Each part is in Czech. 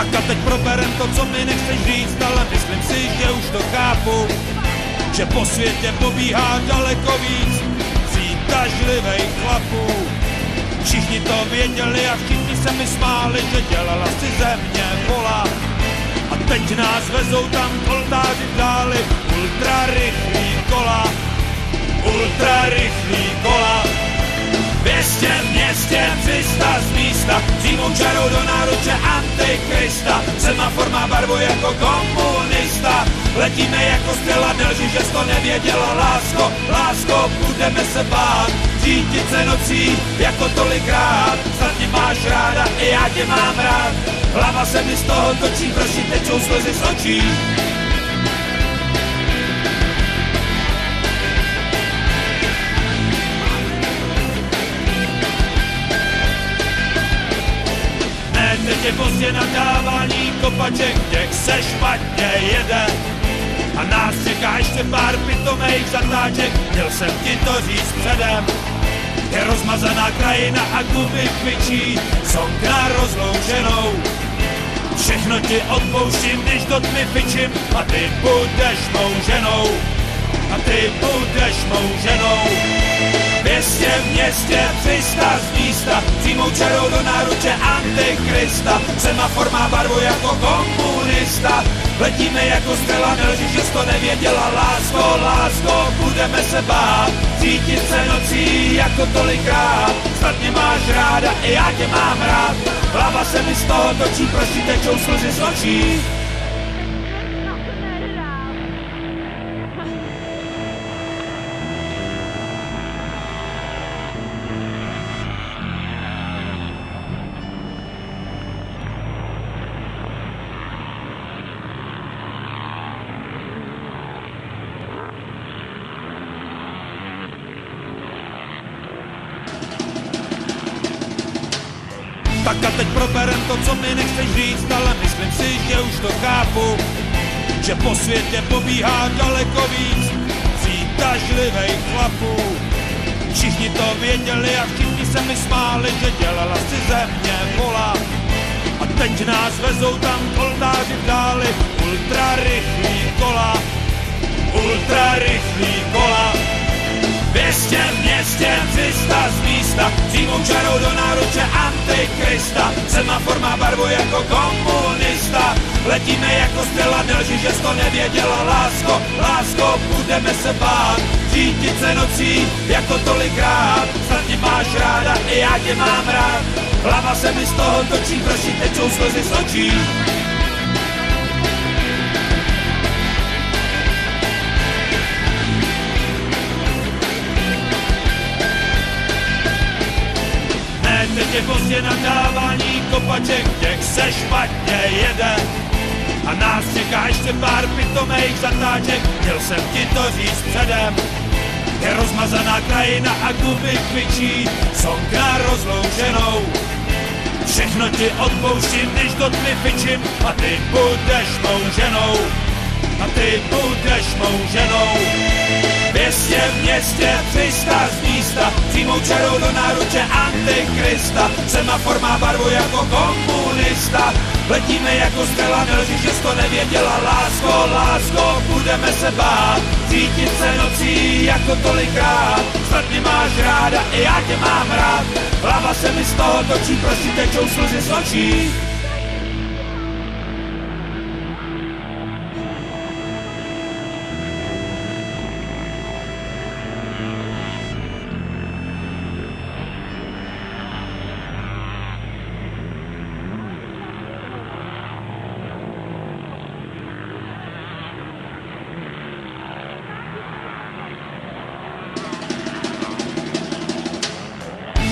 Tak a teď proberem to, co mi nechceš říct, ale myslím si, že už to chápu, že po světě pobíhá daleko víc přitažlivých chlapů. Všichni to věděli a všichni se mi smáli, že dělala si ze mě vola. A teď nás vezou tam koltáři v dáli, ultrarychlý kola, ultrarychlý kola. 200 v městě, 300 z místa, přímou čarou do náruče Antikrista. Semafor má barvu jako komunista, letíme jako střela, nelži, že jsi to nevěděla. Lásko, lásko, budeme se bát, řídit se nocí jako tolikrát. Snad mě máš ráda, i já tě mám rád, hlava se mi z toho točí, proši tečou slzy z očí. Teď je pozdě na dávání kopaček, těch se špatně jede. A nás čeká ještě pár pitomejch zatáček, měl jsem ti to říct předem. Je rozmazaná krajina a gumy kvičí, song na rozloučenou. Všechno ti odpouštím, když do tmy fičím, a ty budeš mou ženou. A ty budeš mou ženou. 200 v městě, 300 z místa, přímou čarou do náruče Antikrista. Semafor má barvu jako komunista, letíme jako střela, nelži, že jsi to nevěděla. Lásko, lásko, budeme se bát, cítit se nocí jako tolikrát. Snad mě máš ráda, i já tě mám rád, hlava se mi z toho točí, proč tečou slzy z očí. Tak a teď proberem to, co mi nechceš říct, ale myslím si, že už to chápu, že po světě pobíhá daleko víc přitažlivých chlapů. Všichni to věděli a všichni se mi smáli, že dělala si ze mě vola. A teď nás vezou tam koltáři v dáli, ultrarychlý kola, ultrarychlý kola. 200 v městě, 300 z místa, přímou čarou do náruče Antikrista. Semafor má barvu jako komunista, letíme jako střela, nelži, že jsi to nevěděla. Lásko, lásko, budeme se bát, řídit se nocí jako tolikrát. Snad mě máš ráda, i já tě mám rád, hlava se mi z toho točí, proši tečou slzy z očí. Teď je pozdě na dávání kopaček, těch se špatně jede. A nás čeká ještě pár pitomejch zatáček, měl jsem ti to říct předem. Je rozmazaná krajina a gumy kvičí, song na rozloučenou. Všechno ti odpouštím, když do tmy fičím, a ty budeš mou ženou. A ty budeš mou ženou. 200 v městě, 300 z místa, přímou čarou do náruče Antikrista. Semafor má barvu jako komunista, letíme jako střela, nelži, že jsi to nevěděla. Lásko, lásko, budeme se bát, cítit se nocí jako tolikrát. Snad mě máš ráda, i já tě mám rád, hlava se mi z toho točí, proč tečou slzy z očí.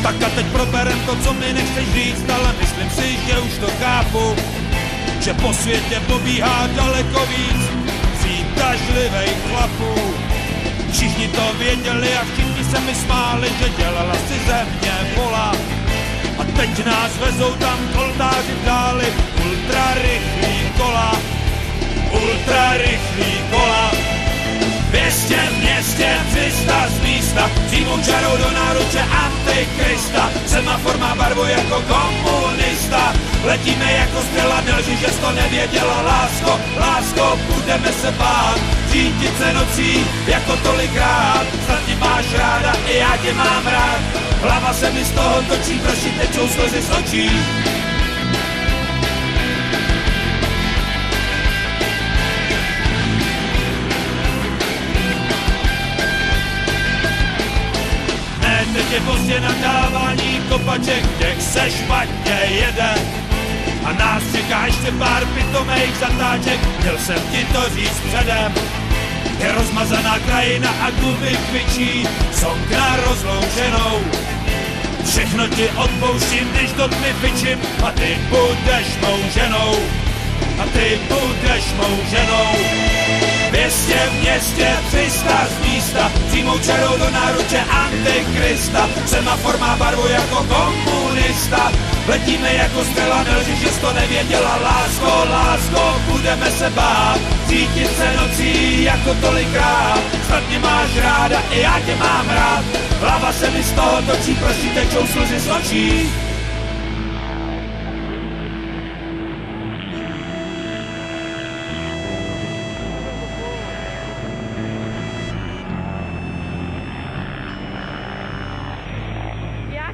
Tak a teď proberem to, co mi nechceš říct, ale myslím si, že už to chápu, že po světě pobíhá daleko víc přitažlivých chlapů. Všichni to věděli a všichni se mi smáli, že dělala si ze mě vola. A teď nás vezou tam koltáři v dáli, ultrarychlý kola, ultrarychlý kola. 200 v městě, 300 z místa, přímou čarou do náruče Antikrista. Semafor má barvu jako komunista, letíme jako střela, nelži, že jsi to nevěděla. Lásko, lásko, budeme se bát, řídit se nocí jako tolikrát. Snad mě máš ráda, i já tě mám rád, hlava se mi z toho točí, prší tečou slzy z očí. Teď je pozdě na dávání kopaček, těch se špatně jede. A nás čeká ještě pár pitomejch zatáček, měl jsem ti to říct předem. Je rozmazaná krajina a gumy kvičí, song na rozloučenou. Všechno ti odpouštím, když do tmy fičím, a ty budeš mou ženou. A ty budeš mou ženou. 200 v městě, 300 z místa, přímou čarou do náruče Antikrista. Semafor má barvu jako komunista, letíme jako střela, nelži, že jsi to nevěděla. Lásko, lásko, budeme se bát, cítit se nocí jako tolikrát. Snad mě máš ráda, i já tě mám rád, hlava se mi z toho točí, prší tečou slzy z očí.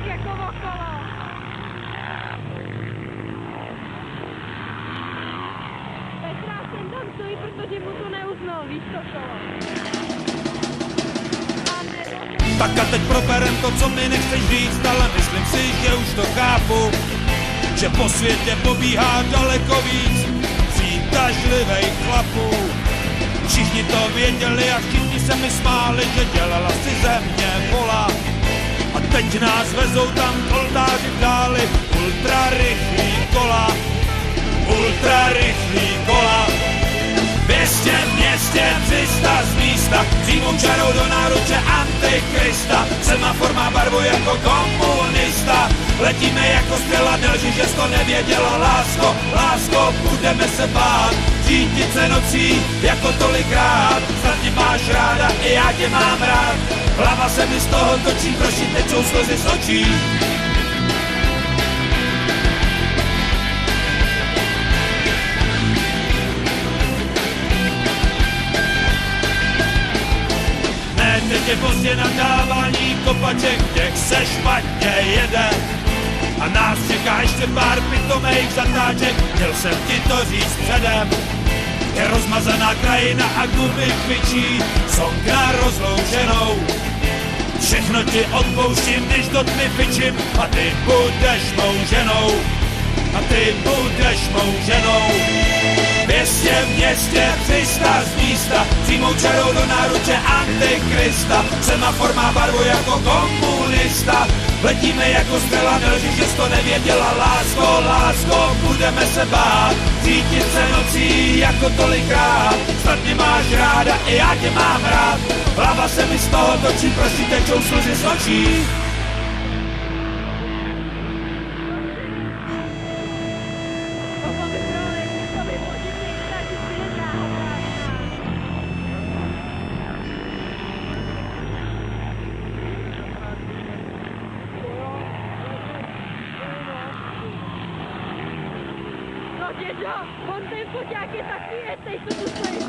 Jako okolo. Petra jsem tam stojí, protože mu to neuznal, víš to kolo. Tak a teď proberem to, co mi nechceš říct, ale myslím si, že už to chápu, že po světě pobíhá daleko víc přitažlivých chlapů. Všichni to věděli a všichni se mi smáli, že dělala si ze mě vola. A teď nás vezou tam koldáři v dáli, ultra rychlý kola, ultra rychlý kola. 200 v městě, 300 z místa, přímou čarou do náruče Antikrista. Semafor má barvu jako komunista, letíme jako střela, nelži, že jsi to nevěděla. Lásko, lásko, budeme se bát, řídit se nocí jako tolikrát. Snad mě máš ráda, i já tě mám rád, hlava se mi z toho točí, prší tečou slzy z očí. Teď je pozdě na dávání kopaček, těch se špatně jede. A nás čeká ještě pár pitomejch zatáček, měl jsem ti to říct předem. Je rozmazaná krajina a gumy kvičí, song na rozloučenou. Všechno ti odpouštím, když do tmy fičím, a ty budeš mou ženou. A ty budeš mou ženou. 200 v městě, 300 z místa, přímou čarou do náruče Antikrista. Semafor má barvu jako komunista, letíme jako střela, nelži, že jsi to nevěděla. Lásko, lásko, budeme se bát, cítit se nocí jako tolikrát. Snad mě máš ráda, i já tě mám rád, hlava se mi z toho točí, prší tečou slzy z očí. Děďo, on ten foťák je taky jestej, co tu stojí.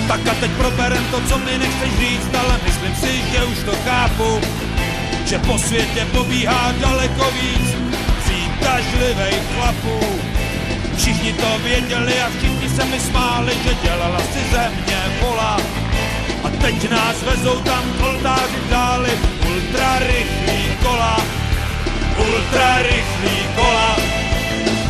Tak a teď proberem to, co mi nechceš říct, ale myslím si, že už to chápu, že po světě pobíhá daleko víc přitažlivých chlapů. Všichni to věděli a všichni se mi smáli, že dělala si ze mě vola. A teď nás vezou tam koldáři v dáli, ultra rychlý kola, ultra rychlý kola.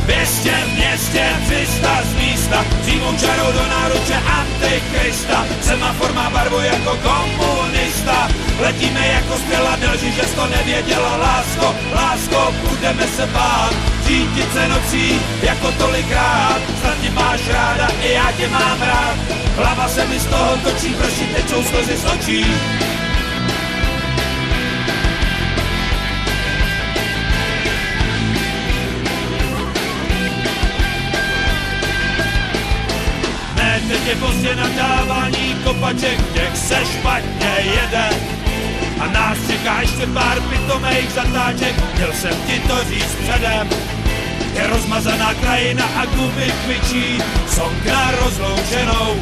200 v městě, 300 z místa, přímou čarou do náruče Antikrista. Semafor má barvu jako komunista, letíme jako střela, nelži, že jsi to nevěděla. Lásko, lásko, budeme se bát, řídit se nocí jako tolikrát. Snad mě máš ráda, i já tě mám rád, hlava se mi z toho točí, prší tečou slzy z očí. Teď je pozdě na dávání kopaček, těch se špatně jede. A nás čeká ještě pár pitomejch zatáček, měl jsem ti to říct předem. Je rozmazaná krajina a gumy kvičí, song na rozloučenou.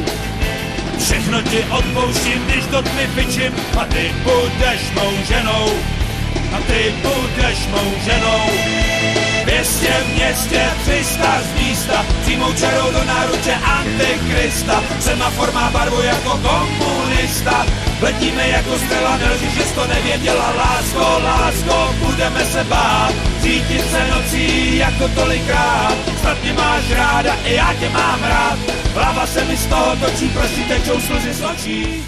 Všechno ti odpouštím, když do tmy pičím, a ty budeš mou ženou. A ty budeš mou ženou. 200 v městě, 300 z místa, přímou čarou do náruče Antikrista. Semafor má barvu jako komunista, letíme jako střela, nelži, že jsi to nevěděla. Lásko, lásko, budeme se bát, cítit se nocí jako tolikrát. Snad mě máš ráda, i já tě mám rád, hlava se mi z toho točí, prostě tečou slzy z očí.